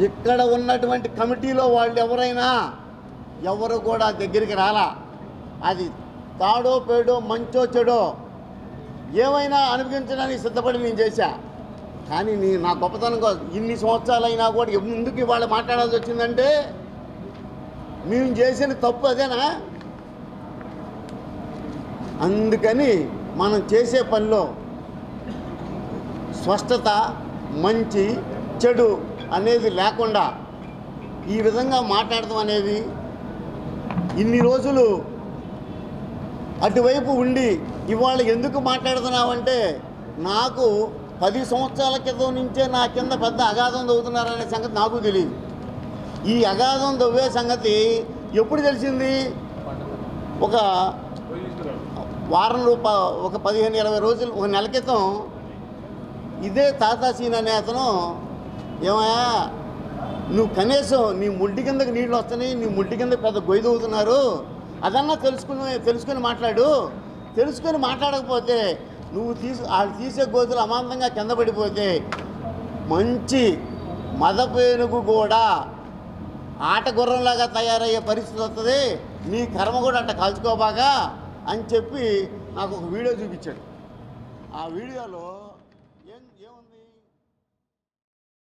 ఇక్కడ ఉన్నటువంటి కమిటీలో వాళ్ళు ఎవరు కూడా దగ్గరికి రాలా. అది తాడో పేడో మంచో చెడో ఏమైనా అనుభవించడానికి సిద్ధపడి నేను చేశా. కానీ నా గొప్పతనం ఇన్ని సంవత్సరాలైనా కూడా ముందుకు ఇవాళ మాట్లాడాల్సి వచ్చిందంటే మేము చేసిన తప్పు అదేనా? అందుకని మనం చేసే పనిలో స్పష్టత, మంచి చెడు అనేది లేకుండా ఈ విధంగా మాట్లాడటం అనేది ఇన్ని రోజులు అటువైపు ఉండి ఇవాళ ఎందుకు మాట్లాడుతున్నావంటే నాకు 10 సంవత్సరాల క్రితం నుంచే నా కింద పెద్ద అగాధం తవ్వుతున్నారనే సంగతి నాకు తెలియదు. ఈ అగాధం తవ్వే సంగతి ఎప్పుడు తెలిసింది? ఒక వారం ఒక 15-20 రోజులు, ఒక నెల క్రితం ఇదే తాతాసీన్ అనే అతను, ఏమయ్యా నువ్వు కనీసం నీ ముడ్డి కిందకి నీళ్ళు వస్తున్నాయి, నీ ముడ్డి కింద పెద్ద గొయ్యి తవ్వుతున్నారు, అదన్నా తెలుసుకొని మాట్లాడు. తెలుసుకొని మాట్లాడకపోతే నువ్వు వాళ్ళు తీసే గోతులు అమాంతంగా కింద పడిపోతే మంచి మదపేనుగు కూడా ఆట గుర్రంలాగా తయారయ్యే పరిస్థితి వస్తుంది, నీ కర్మ కూడా అట్ట కాల్చుకోబాగా అని చెప్పి నాకు ఒక వీడియో చూపించాడు. ఆ వీడియోలో